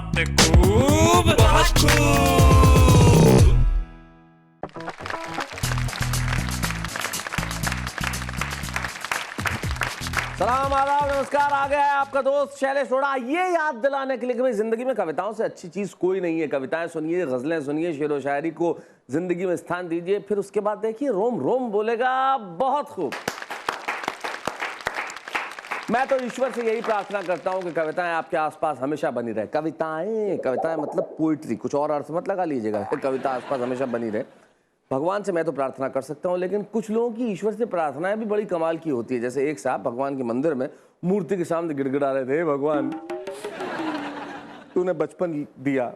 बात खूब बहुत खूब। सलाम आदाब नमस्कार। आ गया है आपका दोस्त शैलेश रोड़ा ये याद दिलाने के लिए कि भाई जिंदगी में कविताओं से अच्छी चीज कोई नहीं है। कविताएं सुनिए, गजलें सुनिए, शेर व शायरी को जिंदगी में स्थान दीजिए, फिर उसके बाद देखिए रोम रोम बोलेगा बहुत खूब। मैं तो ईश्वर से यही प्रार्थना करता हूं कि कविताएं आपके आसपास हमेशा बनी रहे। कविताएं मतलब पोइट्री, कुछ और अर्थ मत लगा लीजिएगा। कविता आसपास हमेशा बनी रहे। भगवान से मैं तो प्रार्थना कर सकता हूँ, लेकिन कुछ लोगों की ईश्वर से प्रार्थनाएं भी बड़ी कमाल की होती है। जैसे एक साहब भगवान के मंदिर में मूर्ति के सामने गिड़गिड़ा रहे थे, भगवान तूने बचपन दिया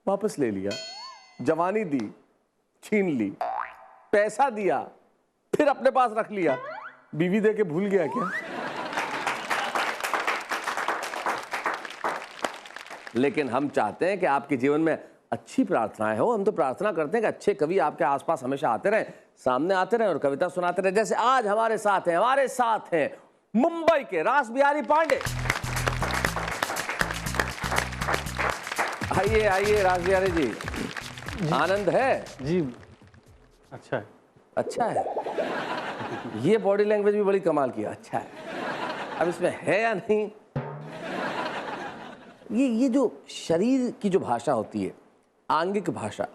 वापस ले लिया, जवानी दी छीन ली, पैसा दिया फिर अपने पास रख लिया, बीवी दे के भूल गया क्या? लेकिन हम चाहते हैं कि आपके जीवन में अच्छी प्रार्थनाएं हो। हम तो प्रार्थना करते हैं कि अच्छे कवि आपके आसपास हमेशा आते रहें, सामने आते रहें और कविता सुनाते रहें। जैसे आज हमारे साथ हैं मुंबई के रास बिहारी पांडे। आइए आइए रास बिहारी जी, आनंद है जी। अच्छा है। अच्छा है। ये बॉडी लैंग्वेज भी बड़ी कमाल की है। अच्छा है, अब इसमें है या नहीं, ये जो शरीर की जो भाषा होती है, आंगिक भाषा,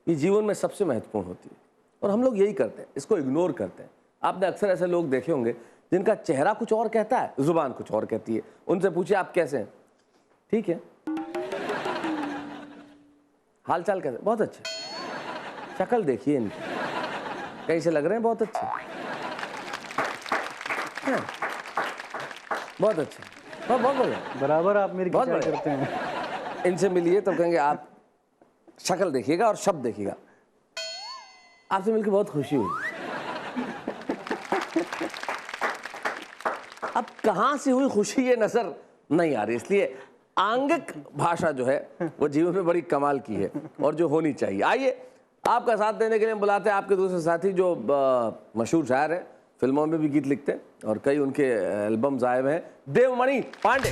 ये जीवन में सबसे महत्वपूर्ण होती है और हम लोग यही करते हैं, इसको इग्नोर करते हैं। आपने अक्सर ऐसे लोग देखे होंगे जिनका चेहरा कुछ और कहता है, जुबान कुछ और कहती है। उनसे पूछिए आप कैसे हैं? ठीक है। हाल चाल कैसे? बहुत अच्छे। शक्ल देखिए इनकी, कहीं से लग रहे हैं बहुत अच्छे। हाँ, बहुत अच्छे, बहुत बढ़िया। बराबर आप मेरी बहुत खिंचाई बढ़िया। करते हैं। इनसे मिलिए तो कहेंगे आप शक्ल देखिएगा और शब्द देखिएगा। आपसे मिलकर बहुत खुशी हुई। अब कहां से हुई खुशी ये नजर नहीं आ रही, इसलिए आंगिक भाषा जो है वो जीवन में बड़ी कमाल की है और जो होनी चाहिए। आइए आपका साथ देने के लिए बुलाते हैं आपके दूसरे साथी जो मशहूर शायर हैं, फिल्मों में भी गीत लिखते हैं और कई उनके एल्बम्स आए हुए हैं, देवमणि पांडे।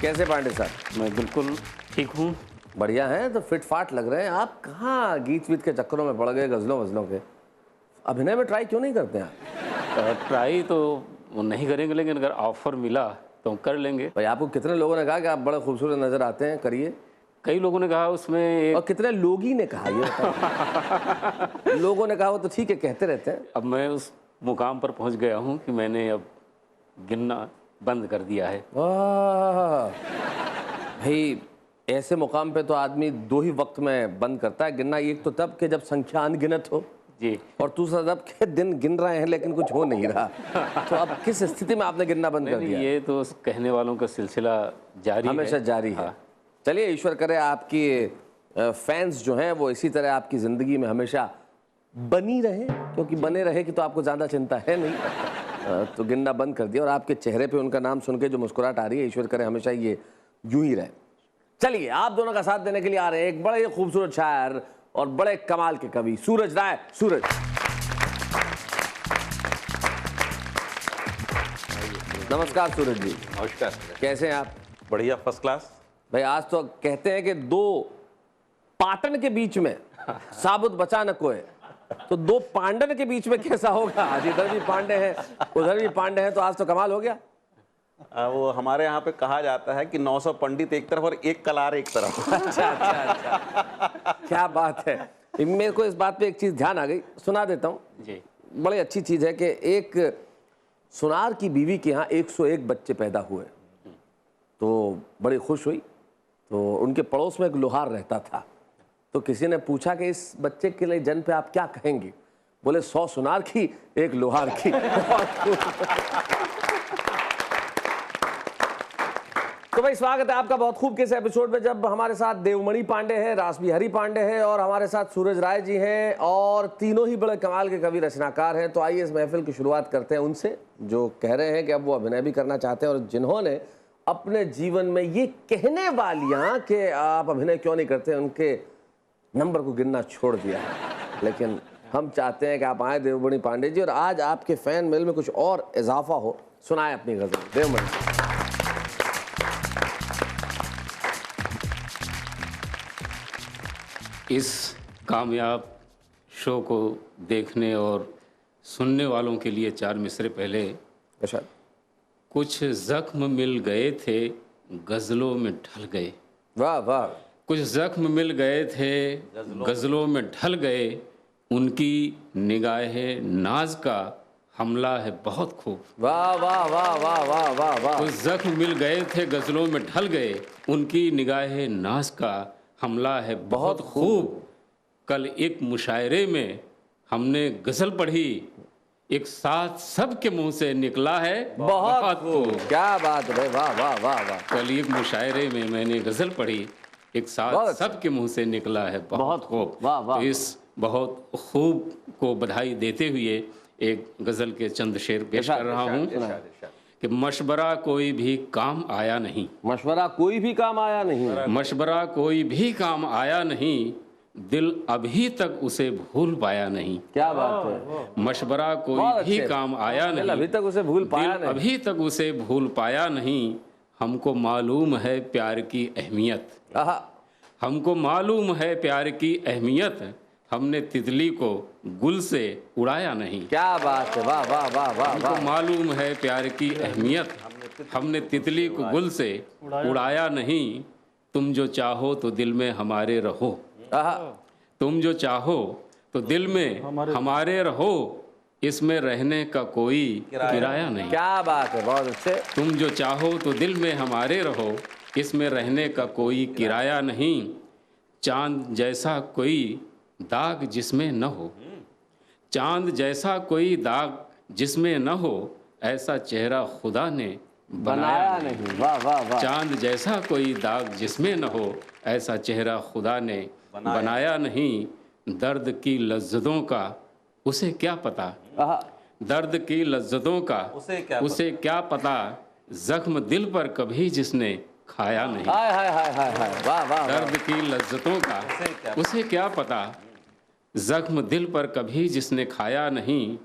कैसे पांडे साहब? मैं बिल्कुल ठीक हूँ। बढ़िया हैं, तो फिट फाट लग रहे हैं। आप कहाँ गीत वीत के चक्करों में पड़ गए, गजलों वजलों के? अभिनय में ट्राई क्यों नहीं करते आप? ट्राई तो नहीं करेंगे, लेकिन अगर ऑफर मिला तो कर लेंगे। भाई आपको कितने लोगों ने कहा कि आप बड़े खूबसूरत नजर आते हैं, करिए? कई लोगों ने कहा उसमें और कितने लोग ही ने कहा? ये बताओ। लोगों ने कहा वो तो ठीक है, कहते रहते हैं। अब मैं उस मुकाम पर पहुंच गया हूं कि मैंने अब गिनना बंद कर दिया है। वाह भाई, ऐसे मुकाम पे तो आदमी दो ही वक्त में बंद करता है गिनना। एक तो तब कि जब संख्या अनगिनत हो जी, और दूसरा तब के दिन गिन रहे हैं लेकिन कुछ हो नहीं रहा। तो अब किस स्थिति में आपने गिनना बंद कर दिया? ये तो कहने वालों का सिलसिला जारी हमेशा है। जारी है। हाँ। चलिए ईश्वर करे आपकी फैंस जो हैं वो इसी तरह आपकी ज़िंदगी में हमेशा बनी रहे, क्योंकि बने रहे कि तो आपको ज़्यादा चिंता है नहीं। तो गिनना बंद कर दिया और आपके चेहरे पे उनका नाम सुन के जो मुस्कुराहट आ रही है, ईश्वर करे हमेशा ये यूं ही रहे। चलिए आप दोनों का साथ देने के लिए आ रहे हैं एक बड़े खूबसूरत शायर और बड़े कमाल के कवि, सूरज राय। सूरज, नमस्कार सूरज जी। नमस्कार। कैसे हैं आप? बढ़िया, फर्स्ट क्लास। भाई आज तो कहते हैं कि दो पाटन के बीच में साबुत बचा न कोई, तो दो पांडन के बीच में कैसा होगा? आज इधर भी पांडे हैं उधर भी पांडे हैं, तो आज तो कमाल हो गया। वो हमारे यहाँ पे कहा जाता है कि 900 पंडित एक तरफ और एक कलार एक तरफ। अच्छा अच्छा अच्छा, क्या बात है। मेरे को इस बात पे एक चीज ध्यान आ गई, सुना देता हूँ जी। बड़ी अच्छी चीज है कि एक सुनार की बीवी के यहाँ 101 बच्चे पैदा हुए, तो बड़ी खुश हुई। तो उनके पड़ोस में एक लोहार रहता था, तो किसी ने पूछा कि इस बच्चे के लिए जन्म पे आप क्या कहेंगे? बोले 100 सुनार की, एक लोहार की। तो भाई स्वागत है आपका बहुत खूब के इस एपिसोड में, जब हमारे साथ देवमणि पांडे हैं, रास बिहारी पांडे हैं और हमारे साथ सूरज राय जी हैं, और तीनों ही बड़े कमाल के कवि रचनाकार हैं। तो आइए इस महफिल की शुरुआत करते हैं उनसे जो कह रहे हैं कि अब वो अभिनय भी करना चाहते हैं और जिन्होंने अपने जीवन में ये कहने वालियां कि आप अभिनय क्यों नहीं करते, उनके नंबर को गिनना छोड़ दिया है। लेकिन हम चाहते हैं कि आप आए देवमणि पांडे जी, और आज आपके फैन मेल में कुछ और इजाफा हो। सुनाए अपनी गजल देवमणि। इस कामयाब शो को देखने और सुनने वालों के लिए 4 मिसरे पहले। अच्छा, कुछ जख्म मिल गए थे गज़लों में ढल गए, वाह वाह, कुछ जख्म मिल गए थे गज़लों में ढल गए, उनकी निगाहे नाज का हमला है बहुत खूब। वाह वाह वाह वाह वाह वाह वाह, कुछ जख्म मिल गए थे गज़लों में ढल गए, उनकी निगाहे नाज का हमला है बहुत खूब। कल एक मुशायरे में हमने गज़ल पढ़ी, एक साथ सबके मुंह से निकला है बहुत खूब, क्या बात है, वाह वाह वाह वाह। कल एक मुशायरे में मैंने गज़ल पढ़ी, एक साथ बहुत अच्छा। सबके मुंह से निकला है बहुत खूब। वाह, वाह, तो इस बहुत खूब को बधाई देते हुए एक गज़ल के चंद शेर पेश कर रहा हूँ कि मशवरा कोई भी काम आया नहीं, मशवरा कोई भी काम आया नहीं, मशवरा कोई भी काम आया नहीं, दिल अभी तक उसे भूल पाया नहीं। क्या बात है, मशवरा कोई बहुत भी अच्छे। काम आया दिल नहीं, अभी तक उसे भूल पाया दिल नहीं। अभी तक उसे भूल पाया नहीं। हमको मालूम है प्यार की अहमियत, आहा, हमको मालूम है प्यार की अहमियत, हमने तितली को गुल से उड़ाया नहीं। क्या बात है, वाह वाह वाह वाह हमको वाह, मालूम है प्यार की अहमियत, हमने तितली को गुल से उड़ाया नहीं। तुम जो चाहो तो दिल में हमारे रहो, आहा, तुम जो चाहो तो दिल में हमारे रहो, इसमें रहने का कोई किराया नहीं। क्या बात है, बहुत अच्छे, तुम जो चाहो तो दिल में हमारे रहो, इसमें रहने का कोई किराया नहीं। चांद जैसा कोई दाग जिसमें न हो, चांद जैसा कोई दाग जिसमें न हो, ऐसा चेहरा खुदा ने बनाया नहीं, वाह वाह वाह, चांद जैसा कोई दाग जिसमें न हो, ऐसा चेहरा खुदा ने बनाया नहीं। दर्द की लज्जतों का उसे क्या पता, आहा, दर्द की लज्जतों का उसे क्या पता, जख्म दिल पर कभी जिसने खाया नहीं। हाय हाय हाय हाय हाय, वाह वाह वाह, दर्द की लज्जतों का उसे क्या पता, जख्म दिल पर कभी जिसने खाया नहीं,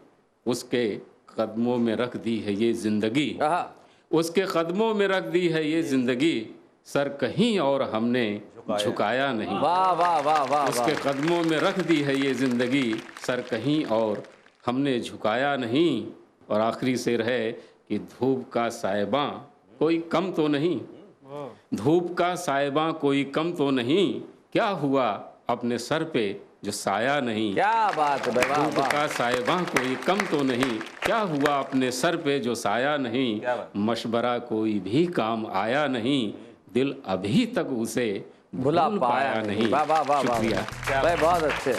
उसके कदमों में रख दी है ये जिंदगी, आहा, उसके कदमों में रख दी है ये जिंदगी, सर कहीं और हमने झुकाया नहीं। वाह वाह वाह वाह उसके वाह, कदमों में रख दी है ये जिंदगी, सर कहीं और हमने झुकाया नहीं। और आखिरी शेर है कि धूप का साहिबा कोई कम तो नहीं, धूप का साहिबा कोई कम तो नहीं, क्या हुआ अपने सर पे जो साया नहीं। क्या बात है, वाह धूप वाह, का साहिबा कोई कम तो नहीं, क्या हुआ अपने सर पे जो साया नहीं। मशवरा कोई भी काम आया नहीं, दिल अभी तक उसे भुला भूल पाया नहीं, वाह वाह वाह वाह, शुक्रिया। भाई बहुत अच्छे।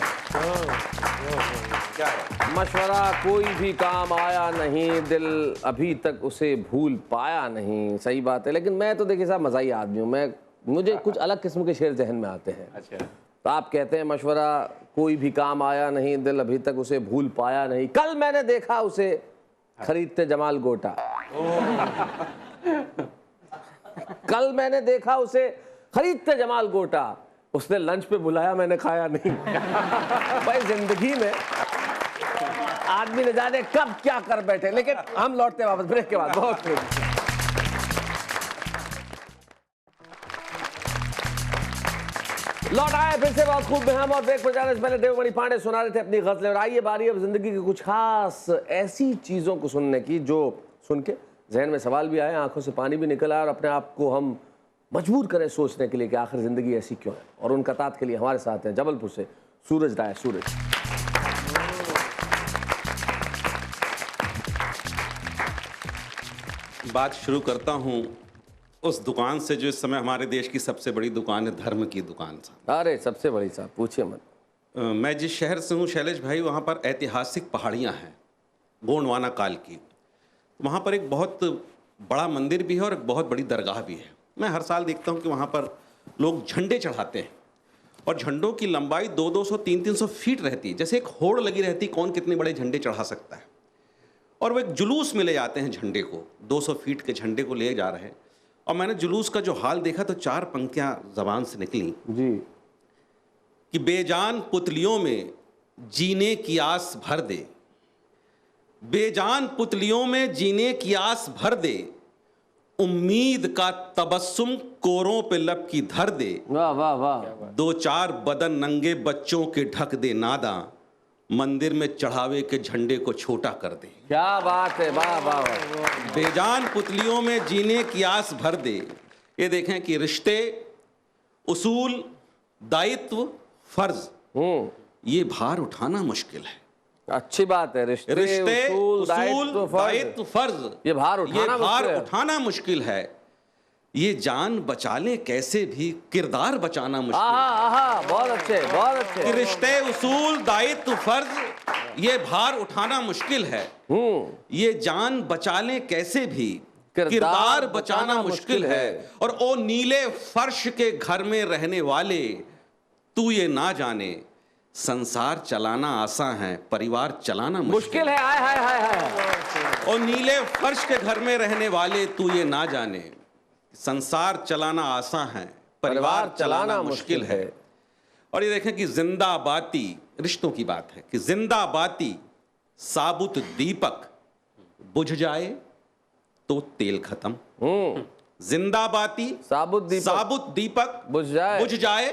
मशवरा कोई भी काम आया नहीं, दिल अभी तक उसे भूल पाया नहीं, सही बात है। लेकिन मैं तो देखिए साहब मज़ाही आदमी हूँ, मैं मुझे कुछ अलग किस्म के शेर जहन में आते हैं। अच्छा, तो आप कहते हैं मशवरा कोई भी काम आया नहीं, दिल अभी तक उसे भूल पाया नहीं, कल मैंने देखा उसे खरीदते जमाल गोटा, कल मैंने देखा उसे खरीदते जमाल गोटा, उसने लंच पे बुलाया मैंने खाया नहीं। भाई जिंदगी में आदमी ने जाने कब क्या कर बैठे। लेकिन हम लौटते वापस ब्रेक के बाद, बहुत खूब। लौट आए फिर से बहुत खूब में हम, और ब्रेक पर जाने से पहले देवमणि पांडे सुना रहे थे अपनी गजलें। और आइए बारी अब जिंदगी की कुछ खास ऐसी चीजों को सुनने की जो सुन के जहन में सवाल भी आए, आंखों से पानी भी निकल आए, और अपने आप को हम मजबूर करें सोचने के लिए कि आखिर जिंदगी ऐसी क्यों है। और उन कतात के लिए हमारे साथ हैं जबलपुर से सूरज राय। सूरज, बात शुरू करता हूँ उस दुकान से जो इस समय हमारे देश की सबसे बड़ी दुकान है, धर्म की दुकान साहब। अरे सबसे बड़ी साहब पूछिए मत। मैं जिस शहर से हूँ शैलेश भाई, वहाँ पर ऐतिहासिक पहाड़ियाँ हैं गोंडवाना काल की। वहाँ पर एक बहुत बड़ा मंदिर भी है और एक बहुत बड़ी दरगाह भी है। मैं हर साल देखता हूँ कि वहाँ पर लोग झंडे चढ़ाते हैं, और झंडों की लंबाई 200-200, 300-300 फीट रहती है, जैसे एक होड़ लगी रहती, कौन कितने बड़े झंडे चढ़ा सकता है। और वो एक जुलूस में ले जाते हैं झंडे को, 200 फीट के झंडे को ले जा रहे हैं। और मैंने जुलूस का जो हाल देखा तो 4 पंक्तियाँ ज़बान से निकली जी, कि बेजान पुतलियों में जीने की आस भर दे, बेजान पुतलियों में जीने की आस भर दे, उम्मीद का तबस्सुम कोरों पे लब की धर दे, वाह वाह वाह। दो चार बदन नंगे बच्चों के ढक दे नादा, मंदिर में चढ़ावे के झंडे को छोटा कर दे। क्या बात है, वाह वाह वाह। बेजान पुतलियों में जीने की आस भर दे। ये देखें कि रिश्ते, उसूल, दायित्व, फर्ज, ये भार उठाना मुश्किल है। अच्छी बात है। रिश्ते, उसूल, दायित्व, फर्ज, ये भार उठाना मुश्किल है। ये जान बचा ले कैसे भी, किरदार बचाना मुश्किल है। बहुत अच्छे, बहुत अच्छे। कि रिश्ते, उसूल, दायित्व, फर्ज, ये भार उठाना मुश्किल है। ये जान बचा ले कैसे भी, किरदार बचाना मुश्किल है। और ओ नीले फर्श के घर में रहने वाले, तू ये ना जाने संसार चलाना आसान है, परिवार चलाना मुश्किल है। हाय हाय हाय हाय। और नीले फर्श के घर में रहने वाले, तू ये ना जाने संसार चलाना आसान है, परिवार चलाना मुश्किल है। और ये देखें कि जिंदाबाती, रिश्तों की बात है कि जिंदाबाती साबुत दीपक बुझ जाए तो तेल खत्म। जिंदाबाती साबुत दीपक बुझ जाए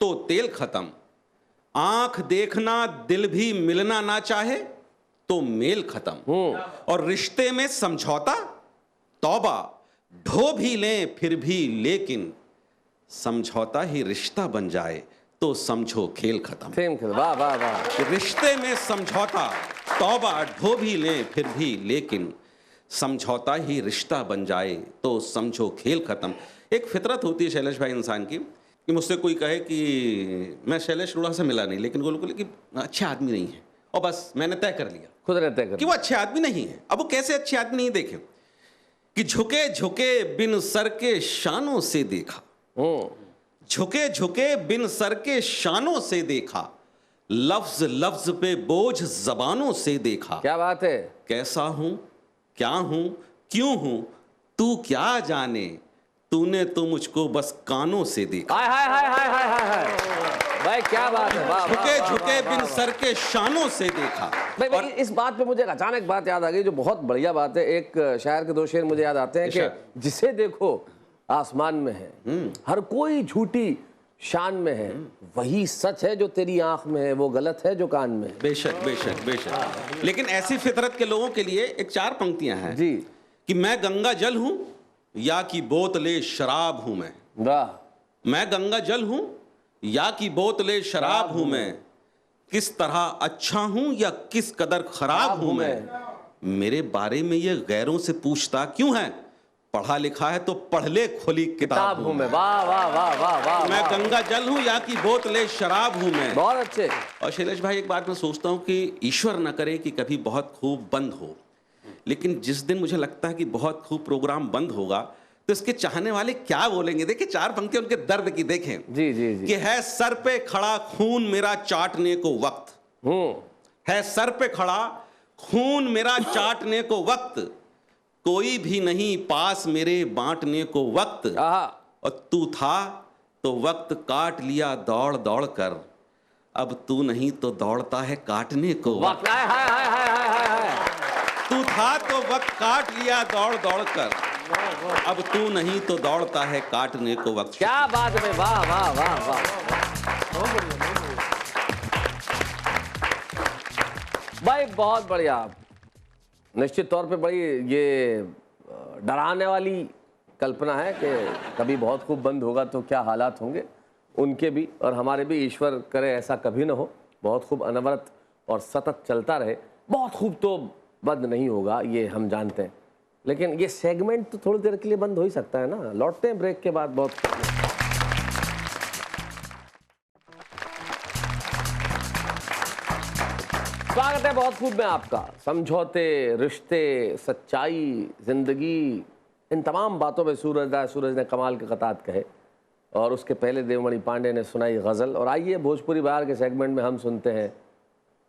तो तेल खत्म। आंख देखना दिल भी मिलना ना चाहे तो मेल खत्म। और रिश्ते में समझौता तौबा, ढो भी लें फिर भी लेकिन समझौता ही रिश्ता बन जाए तो समझो खेल खत्म। वाह वाह वाह। रिश्ते में समझौता तौबा, ढो भी लें फिर भी लेकिन समझौता ही रिश्ता बन जाए तो समझो खेल खत्म। एक फितरत होती है शैलेश भाई इंसान की, कि मुझसे कोई कहे कि मैं शैलेश अरोड़ा से मिला नहीं, लेकिन बोलो कि अच्छे आदमी नहीं है, और बस मैंने तय कर लिया, खुद ने तय कर कि वो अच्छे आदमी नहीं है। अब वो कैसे अच्छे आदमी नहीं, देखे कि झुके झुके बिन सर के शानों से देखा, झुके झुके बिन सर के शानों से देखा, लफ्ज लफ्ज पे बोझ जबानों से देखा। क्या बात है। कैसा हूं, क्या हूं, क्यों हूं, तू क्या जाने, तूने तो मुझको बस कानों से देखा। हाय हाय हाय हाय हाय हाय हाय। भाई क्या बात है। वाह, झुके झुके बिन सर के शानों से देखा। भाई, और इस बात पे मुझे अचानक बात याद आ गई जो बहुत बढ़िया बात है। एक शायर के दो शेर मुझे याद आते हैं कि जिसे देखो आसमान में है, हर कोई झूठी शान में है, वही सच है जो तेरी आंख में है, वो गलत है जो कान में है। बेशक बेशक बेशक। लेकिन ऐसी फितरत के लोगों के लिए एक चार पंक्तियां हैं जी, कि मैं गंगा जल हूं या कि बोतले शराब हूं मैं। वाह। मैं गंगा जल हूं या कि बोतले शराब हूं मैं, किस तरह अच्छा हूं या किस कदर खराब हूं मैं, मेरे बारे में ये गैरों से पूछता क्यों है, पढ़ा लिखा है तो पढ़ ले खुली किताब हूं मैं। वाह वाह वाह वाह वाह। मैं गंगा जल हूं या कि बोतले शराब हूं मैं। बहुत अच्छे। और शैलेश भाई, एक बात मैं सोचता हूं कि ईश्वर न करे कि कभी बहुत खूब बंद हो, लेकिन जिस दिन मुझे लगता है कि बहुत खूब प्रोग्राम बंद होगा तो इसके चाहने वाले क्या बोलेंगे। देखिए चार पंक्तियां उनके दर्द की देखें। जी जी जी। कि है सर पे खड़ा खून मेरा चाटने को वक्त, है सर पे खड़ा खून मेरा चाटने को वक्त, कोई भी नहीं पास मेरे बांटने को वक्त, और तू था तो वक्त काट लिया दौड़ दौड़ कर, अब तू नहीं तो दौड़ता है काटने को वक्त। तू था तो वक्त काट लिया दौड़ दौड़ कर, अब तू नहीं तो दौड़ता है काटने को वक्त। क्या बात है। वाह वाह वाह वाह भाई, बहुत बढ़िया। निश्चित तौर पे बड़ी ये डराने वाली कल्पना है कि कभी बहुत खूब बंद होगा तो क्या हालात होंगे उनके भी और हमारे भी। ईश्वर करे ऐसा कभी ना हो, बहुत खूब अनवरत और सतत चलता रहे। बहुत खूब तो बंद नहीं होगा, ये हम जानते हैं, लेकिन ये सेगमेंट तो थोड़ी देर के लिए बंद हो ही सकता है ना। लौटते हैं ब्रेक के बाद। बहुत स्वागत है बहुत खूब में आपका। समझौते, रिश्ते, सच्चाई, जिंदगी, इन तमाम बातों में सूरज ने कमाल के क़तात कहे और उसके पहले देवमणि पांडे ने सुनाई गज़ल। और आइए भोजपुरी बहार के सेगमेंट में हम सुनते हैं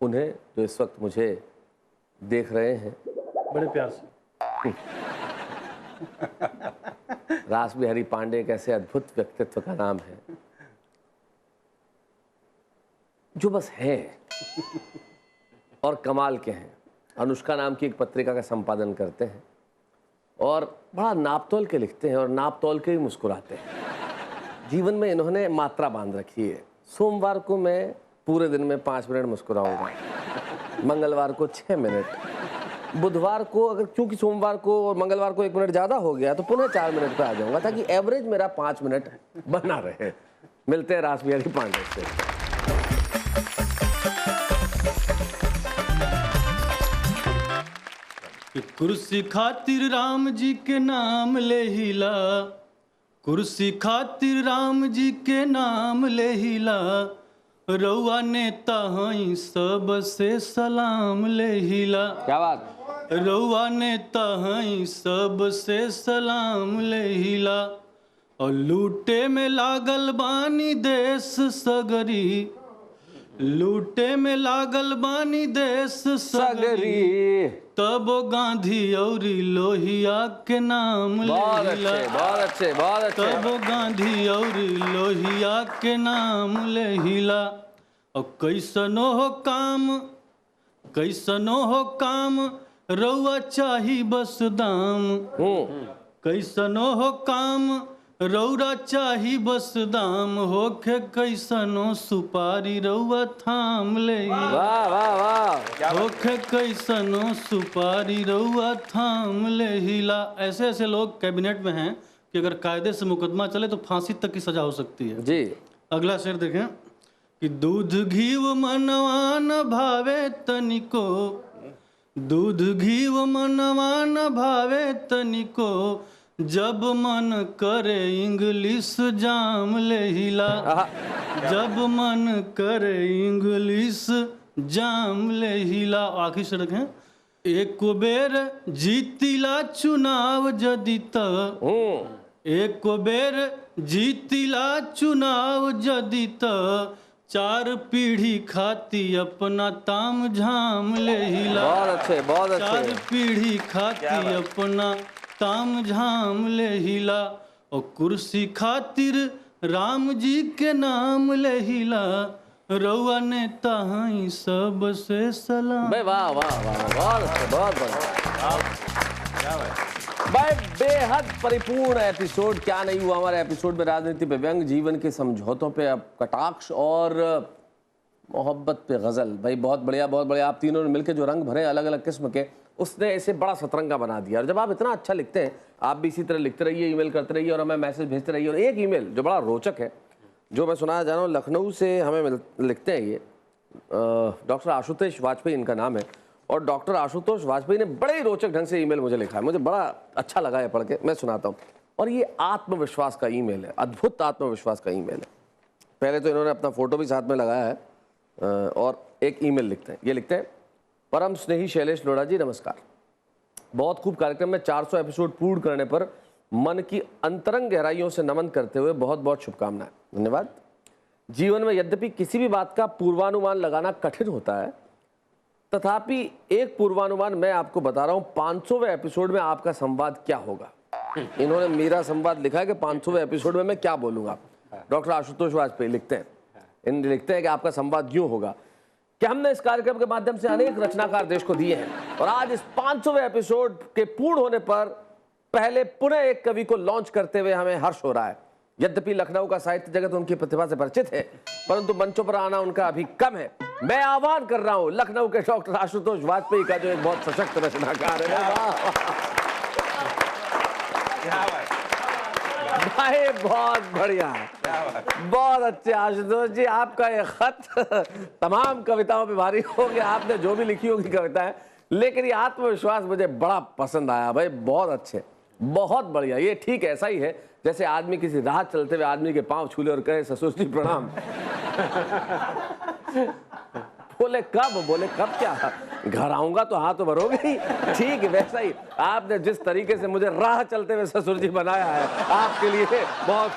उन्हें जो इस वक्त मुझे देख रहे हैं बड़े प्यार से। रास बिहारी पांडे एक ऐसे अद्भुत व्यक्तित्व का नाम है जो बस हैं और कमाल के हैं। अनुष्का नाम की एक पत्रिका का संपादन करते हैं और बड़ा नाप तोल के लिखते हैं और नाप तोल के ही मुस्कुराते हैं। जीवन में इन्होंने मात्रा बांध रखी है। सोमवार को मैं पूरे दिन में 5 मिनट मुस्कुराऊंगा, मंगलवार को 6 मिनट, बुधवार को अगर चूंकि सोमवार को और मंगलवार को 1 मिनट ज़्यादा हो गया तो पुनः 4 मिनट पे आ जाऊंगा, ताकि एवरेज मेरा 5 मिनट बना रहे। मिलते हैं रास बिहारी पांडे से। कि कुर्सी खातिर राम जी के नाम ले हिला, कुर्सी खातिर राम जी के नाम ले हिला, रउआ नेता हई सबसे सलाम ले हिला। क्या बात, रउआ नेता हई सबसे सलाम ले हिला, और लूटे में लागल बानी देश सगरी, लूटे में लागल बानी देश सगरी, सगरी। तब गांधी औरी लोहिया के नाम बहुत लेहिला, अच्छे, बहुत अच्छे, बहुत अच्छे। तब गांधी औरी लोहिया के नाम लेहिला। और कैसनो हो काम, कैसनो हो काम, रउआ चाही बस दाम, कैसनो हो काम, रउरा चाही बस दाम, होखे कैसनो सुपारी रउआ थाम ले, वाह वाह वाह। होखे कैसनो सुपारी रउआ थाम ले हिला। ऐसे ऐसे लोग कैबिनेट में हैं कि अगर कायदे से मुकदमा चले तो फांसी तक की सजा हो सकती है। जी। अगला शेर देखें कि दूध घीव मनवा न भावे तनिको, दूध घीव मनवा न भावे तनिको, जब मन करे इंग्लिश जाम लेहिला, जब मन करे इंग्लिश जाम लेहिला। आखिर से रखें, एक बेर जीतिला चुनाव जदि त, एक बेर जीतिला चुनाव जदि त, 4 पीढ़ी खाती अपना ताम झाम लेहिला, बहुत अच्छे, बहुत 4 अच्छे। पीढ़ी खाती अपना ताम झाम लेहिला, और कुर्सी खातिर राम जी के नाम लेहिला, रउआ नेता हई सबसे सलाम। भाई वाह वाह वाह, बहुत अच्छे, बहुत बढ़िया भाई। बेहद परिपूर्ण एपिसोड। क्या नहीं हुआ हमारे एपिसोड में, राजनीति पे व्यंग, जीवन के समझौतों पे अब कटाक्ष और मोहब्बत पे गजल। भाई बहुत बढ़िया, बहुत बढ़िया। आप तीनों ने मिलकर जो रंग भरे अलग अलग किस्म के, उसने इसे बड़ा सतरंगा बना दिया। और जब आप इतना अच्छा लिखते हैं, आप भी इसी तरह लिखते रहिए, ईमेल करते रहिए और हमें मैसेज भेजते रहिए। और एक ईमेल जो बड़ा रोचक है, जो मैं सुनाया जा रहा हूँ, लखनऊ से हमें लिखते हैं ये डॉक्टर आशुतोष वाजपेयी इनका नाम है। और डॉक्टर आशुतोष वाजपेयी ने बड़े ही रोचक ढंग से ईमेल मुझे लिखा है, मुझे बड़ा अच्छा लगा है पढ़ के, मैं सुनाता हूँ। और ये आत्मविश्वास का ईमेल है, अद्भुत आत्मविश्वास का ईमेल है। पहले तो इन्होंने अपना फोटो भी साथ में लगाया है और एक ईमेल लिखते हैं। ये लिखते हैं, परम स्नेही शैलेश लोढ़ा जी नमस्कार। बहुत खूब कार्यक्रम में 400 एपिसोड पूर्ण करने पर मन की अंतरंग गहराइयों से नमन करते हुए बहुत बहुत शुभकामनाएं। धन्यवाद। जीवन में यद्यपि किसी भी बात का पूर्वानुमान लगाना कठिन होता है, तथापि एक पूर्वानुमान मैं आपको बता रहा हूं, 500वें एपिसोड में आपका संवाद क्या होगा। इन्होंने मेरा संवाद लिखा है कि 500वें एपिसोड में मैं क्या बोलूंगा। डॉक्टर आशुतोष वाजपेयी लिखते हैं, इन लिखते हैं कि आपका संवाद यूं होगा कि हमने इस कार्यक्रम के माध्यम से अनेक रचनाकार देश को दिए हैं और आज इस 500वें एपिसोड के पूर्ण होने पर पहले पुनः एक कवि को लॉन्च करते हुए हमें हर्ष हो रहा है। यद्यपि लखनऊ का साहित्य जगत उनकी प्रतिभा से परिचित है, परंतु मंचों पर आना उनका अभी कम है। मैं आह्वान कर रहा हूं लखनऊ के डॉक्टर आशुतोष वाजपेयी का, जो एक बहुत सशक्त रचनाकार है। भाई बहुत बढ़िया, बहुत अच्छे आशुतोष जी। आपका ये खत तमाम कविताओं पे भारी हो गया, आपने जो भी लिखी होगी कविताएं, लेकिन ये आत्मविश्वास मुझे बड़ा पसंद आया भाई। बहुत अच्छे, बहुत बढ़िया। ये ठीक ऐसा ही है जैसे आदमी किसी राह चलते हुए आदमी के पांव छूले और कहे ससुर जी प्रणाम। बोले कब क्या, घर आऊंगा तो हाथ तो भरोगे ही। ठीक है, वैसा ही आपने जिस तरीके से मुझे राह चलते हुए ससुर जी बनाया है, आपके लिए बहुत